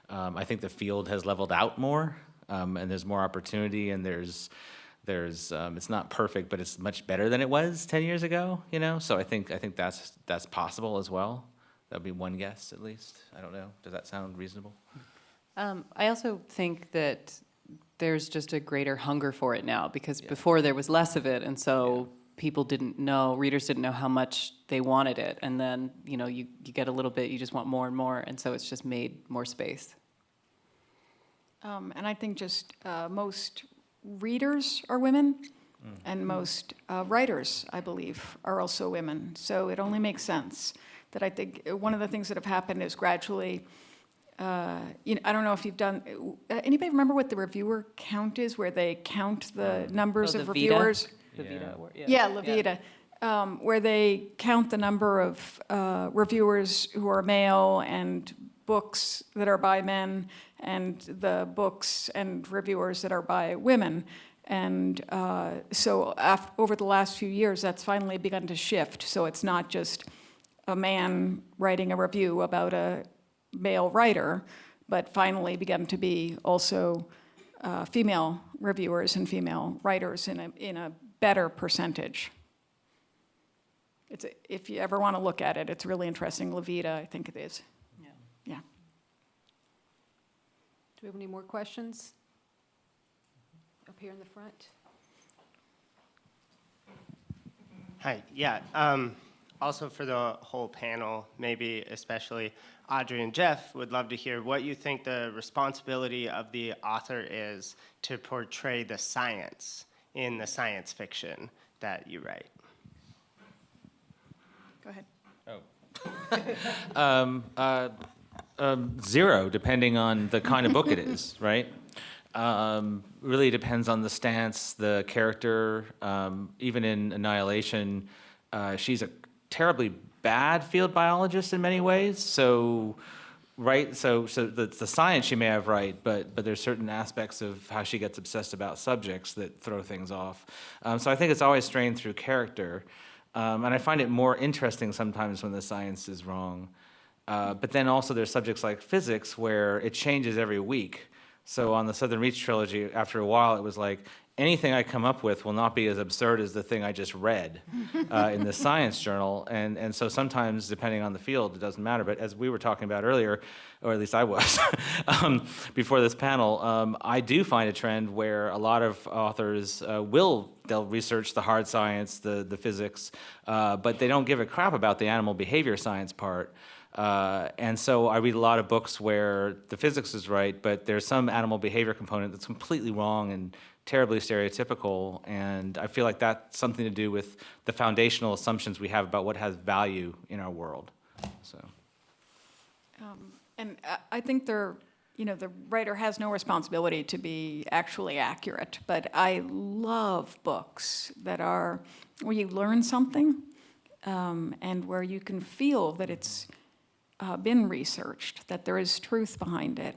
[SPEAKER 2] I think the field has leveled out more, and there's more opportunity, and there's it's not perfect, but it's much better than it was 10 years ago, So I think that's possible as well. That would be one guess at least. I don't know. Does that sound reasonable?
[SPEAKER 3] I also think that there's just a greater hunger for it now, because before there was less of it, and so people didn't know, readers didn't know how much they wanted it, and then you get a little bit, you just want more and more, and so it's just made more space.
[SPEAKER 4] And I think just most readers are women, and most writers, I believe, are also women. So it only makes sense that I think one of the things that have happened is gradually. I don't know if you've done. Anybody remember what the reviewer count is, where they count the numbers of reviewers?
[SPEAKER 3] The Vita Award,
[SPEAKER 4] Yeah, Levita, where they count the number of reviewers who are male and books that are by men and the books and reviewers that are by women. And so over the last few years, that's finally begun to shift. So it's not just a man writing a review about a male writer, but finally began to be also female reviewers and female writers in a better percentage. If you ever want to look at it, it's really interesting. Levita, I think it is. Yeah.
[SPEAKER 5] Do we have any more questions? Up here in the front.
[SPEAKER 9] Hi, yeah. Also for the whole panel, maybe especially Audrey and Jeff, would love to hear what you think the responsibility of the author is to portray the science in the science fiction that you write.
[SPEAKER 4] Go ahead.
[SPEAKER 2] Zero, depending on the kind of book it is, right? Really depends on the stance, the character. Even in Annihilation, she's a terribly bad field biologist in many ways. So the science she may have right, but there's certain aspects of how she gets obsessed about subjects that throw things off. So I think it's always strained through character. And I find it more interesting sometimes when the science is wrong. But then also there's subjects like physics where it changes every week. So on the Southern Reach trilogy, after a while, it was like, anything I come up with will not be as absurd as the thing I just read in the science journal. And so sometimes, depending on the field, it doesn't matter. But as we were talking about earlier, or at least I was, before this panel, I do find a trend where a lot of authors they'll research the hard science, the physics, but they don't give a crap about the animal behavior science part. And so I read a lot of books where the physics is right, but there's some animal behavior component that's completely wrong and terribly stereotypical, and I feel like that's something to do with the foundational assumptions we have about what has value in our world. So,
[SPEAKER 4] and I think the writer has no responsibility to be actually accurate, but I love books that are where you learn something and where you can feel that it's been researched, that there is truth behind it.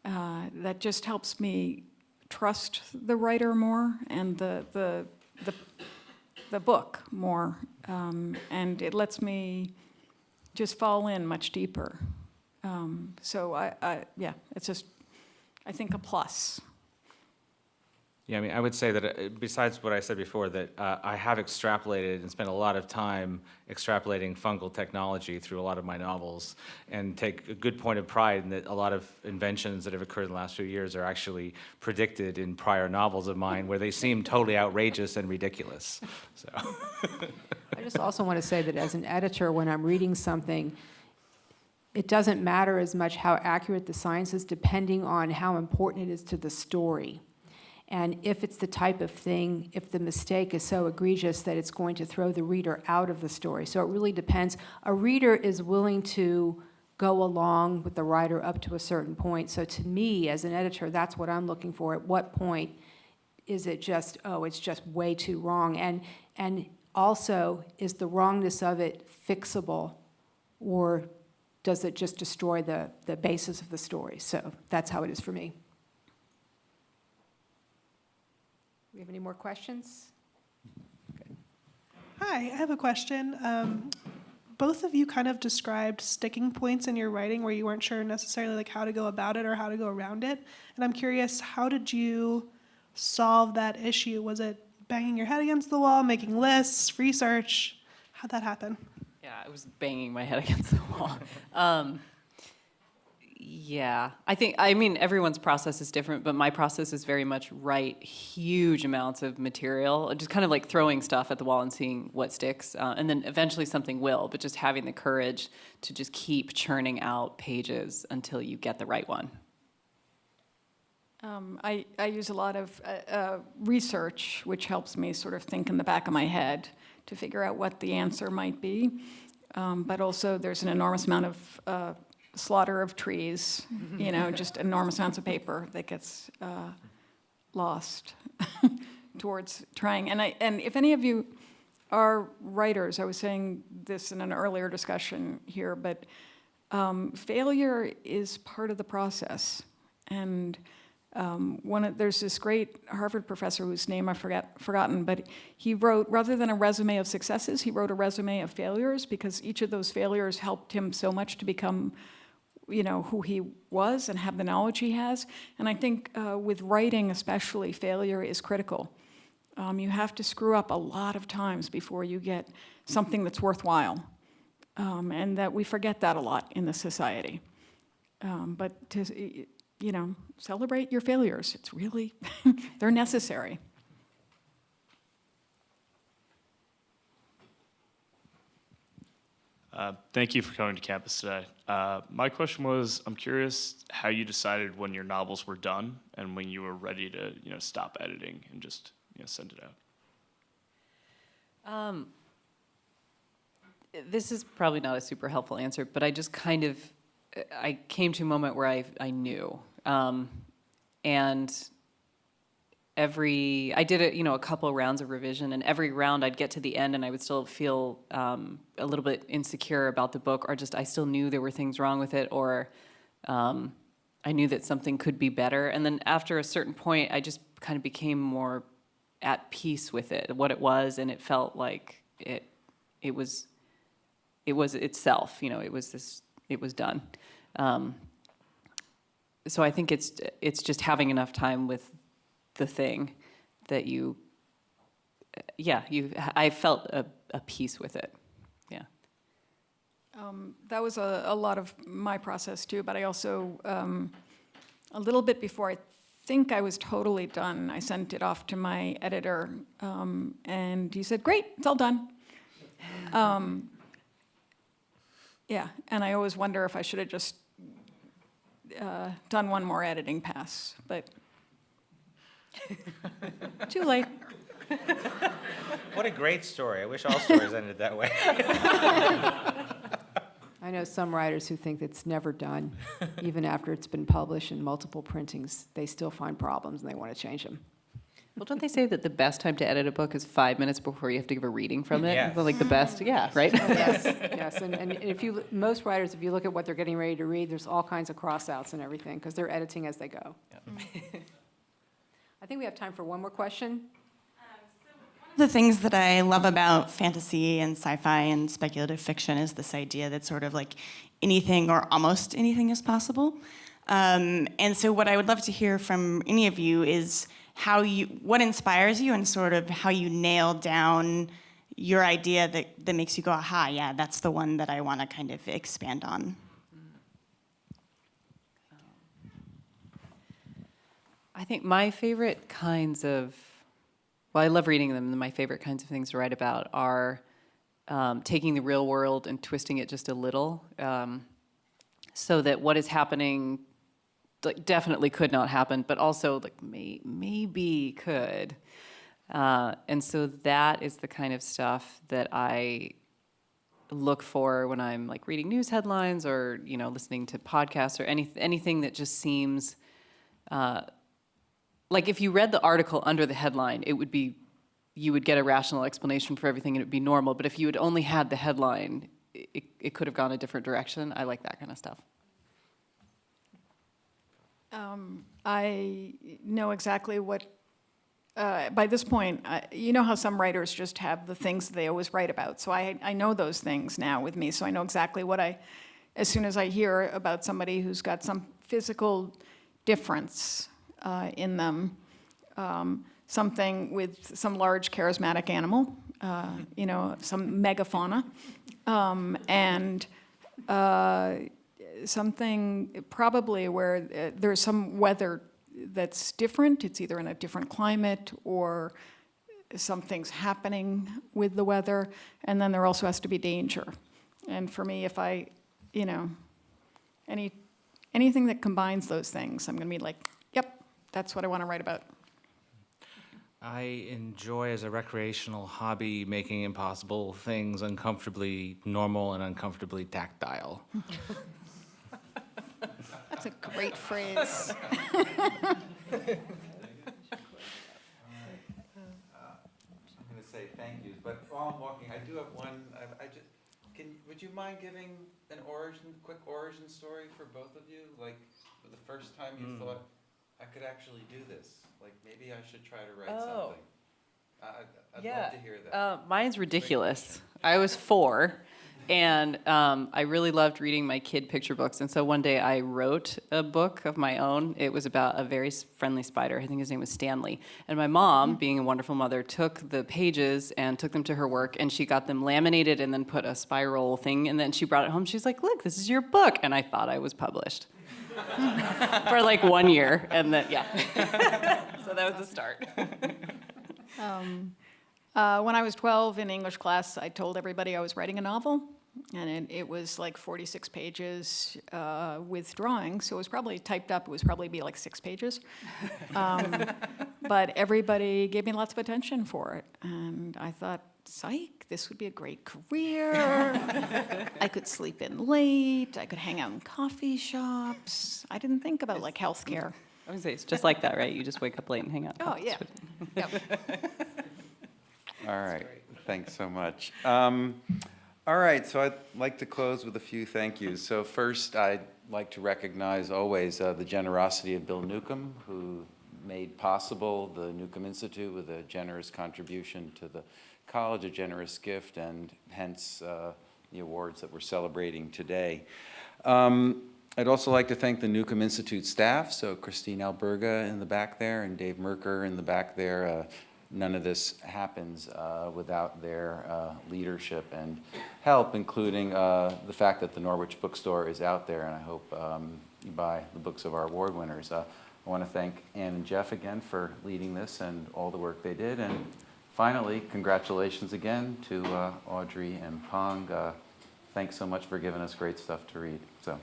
[SPEAKER 4] That just helps me trust the writer more and the book more, and it lets me just fall in much deeper. So it's just, I think, a plus.
[SPEAKER 2] yeah, I mean, I would say that besides what I said before, that I have extrapolated and spent a lot of time extrapolating fungal technology through a lot of my novels, and take a good point of pride in that a lot of inventions that have occurred in the last few years are actually predicted in prior novels of mine, where they seem totally outrageous and ridiculous. So.
[SPEAKER 5] I just also want to say that as an editor, when I'm reading something, it doesn't matter as much how accurate the science is, depending on how important it is to the story. And if it's the type of thing, if the mistake is so egregious that it's going to throw the reader out of the story. So it really depends. A reader is willing to go along with the writer up to a certain point. So to me, as an editor, that's what I'm looking for. At what point is it just, oh, it's just way too wrong? And also, is the wrongness of it fixable, or does it just destroy the basis of the story? So that's how it is for me. We have any more questions? Good.
[SPEAKER 10] Hi, I have a question. Both of you kind of described sticking points in your writing where you weren't sure necessarily like how to go about it or how to go around it. And I'm curious, how did you solve that issue? Was it banging your head against the wall, making lists, research? How'd that happen?
[SPEAKER 3] Yeah, I was banging my head against the wall. Yeah, I mean, everyone's process is different, but my process is very much write huge amounts of material, just kind of like throwing stuff at the wall and seeing what sticks. And then eventually something will, but just having the courage to just keep churning out pages until you get the right one.
[SPEAKER 4] I use a lot of research, which helps me sort of think in the back of my head to figure out what the answer might be. But also there's an enormous amount of slaughter of trees, you know, just enormous amounts of paper that gets lost towards trying. And if any of you are writers, I was saying this in an earlier discussion here, but failure is part of the process. And there's this great Harvard professor whose name I've forgotten, but he wrote, rather than a resume of successes, he wrote a resume of failures, because each of those failures helped him so much to become, you know, who he was and have the knowledge he has. And I think with writing especially, failure is critical. You have to screw up a lot of times before you get something that's worthwhile. And that we forget that a lot in the society. But to, you know, celebrate your failures. It's really, they're necessary.
[SPEAKER 11] Thank you for coming to campus today. My question was, I'm curious how you decided when your novels were done and when you were ready to, you know, stop editing and just, you know, send it out.
[SPEAKER 3] This is probably not a super helpful answer, but I just kind of, I came to a moment where I knew. And I did it, you know, a couple of rounds of revision, and every round I'd get to the end and I would still feel a little bit insecure about the book, or just I still knew there were things wrong with it, or I knew that something could be better. And then after a certain point, I just kind of became more at peace with it, what it was, and it felt like it was itself, you know, it was done. So I think it's just having enough time with the thing that I felt a peace with it. Yeah.
[SPEAKER 4] That was a lot of my process too, but I also, a little bit before I think I was totally done, I sent it off to my editor, and he said, great, it's all done. Yeah, and I always wonder if I should have just done one more editing pass, but too late.
[SPEAKER 12] What a great story. I wish all stories ended that way.
[SPEAKER 5] I know some writers who think it's never done. Even after it's been published in multiple printings, they still find problems and they want to change them.
[SPEAKER 3] Well, don't they say that the best time to edit a book is 5 minutes before you have to give a reading from it?
[SPEAKER 12] Yes.
[SPEAKER 3] Like the best, yeah, right?
[SPEAKER 5] Yes, yes, and if most writers, if you look at what they're getting ready to read, there's all kinds of cross-outs and everything, because they're editing as they go. Yep. I think we have time for one more question.
[SPEAKER 13] The things that I love about fantasy and sci-fi and speculative fiction is this idea that sort of like anything or almost anything is possible. And so what I would love to hear from any of you is what inspires you and sort of how you nail down your idea that makes you go, aha, yeah, that's the one that I want to kind of expand on.
[SPEAKER 3] I think my favorite kinds of, well, I love reading them, and my favorite kinds of things to write about are taking the real world and twisting it just a little, so that what is happening like definitely could not happen, but also like maybe could. And so that is the kind of stuff that I look for when I'm like reading news headlines or, you know, listening to podcasts or anything that just seems like if you read the article under the headline, you would get a rational explanation for everything and it would be normal. But if you had only had the headline, it could have gone a different direction. I like that kind of stuff.
[SPEAKER 4] I know exactly what, by this point, you know how some writers just have the things they always write about. So I know those things now with me, so I know exactly what as soon as I hear about somebody who's got some physical difference in them, something with some large charismatic animal, you know, some megafauna, and something probably where there's some weather that's different. It's either in a different climate or something's happening with the weather. And then there also has to be danger. And for me, if I, you know, anything that combines those things, I'm going to be like, yep, that's what I want to write about.
[SPEAKER 2] I enjoy, as a recreational hobby, making impossible things uncomfortably normal and uncomfortably tactile.
[SPEAKER 4] That's a great phrase.
[SPEAKER 1] I'm going to say thank yous, but while I'm walking, I do have one. Would you mind giving an quick origin story for both of you? Like, the first time you thought, I could actually do this. Like, maybe I should try to write something. I'd love to hear that.
[SPEAKER 3] Mine's ridiculous. I was 4, and I really loved reading my kid picture books. And so one day I wrote a book of my own. It was about a very friendly spider. I think his name was Stanley. And my mom, being a wonderful mother, took the pages and took them to her work, and she got them laminated and then put a spiral thing. And then she brought it home. She's like, look, this is your book. And I thought I was published. For like 1 year, and then, yeah. So that was the start.
[SPEAKER 4] When I was 12 in English class, I told everybody I was writing a novel, and it was like 46 pages with drawings, so it was probably typed up, it was probably be like 6 pages. But everybody gave me lots of attention for it, and I thought, psych, this would be a great career. I could sleep in late, I could hang out in coffee shops. I didn't think about like healthcare.
[SPEAKER 3] I would say it's just like that, right? You just wake up late and hang out.
[SPEAKER 4] Oh, yeah. Yep.
[SPEAKER 1] All right, thanks so much. All right, so I'd like to close with a few thank yous. So first, I'd like to recognize always the generosity of Bill Neukom, who made possible the Neukom Institute with a generous contribution to the college, a generous gift, and hence the awards that we're celebrating today. I'd also like to thank the Neukom Institute staff, so Christine Alberga in the back there and Dave Merker in the back there. None of this happens without their leadership and help, including the fact that the Norwich bookstore is out there, and I hope you buy the books of our award winners. I want to thank Ann and Jeff again for leading this and all the work they did. And finally, congratulations again to Audrey and Peng. Thanks so much for giving us great stuff to read. So.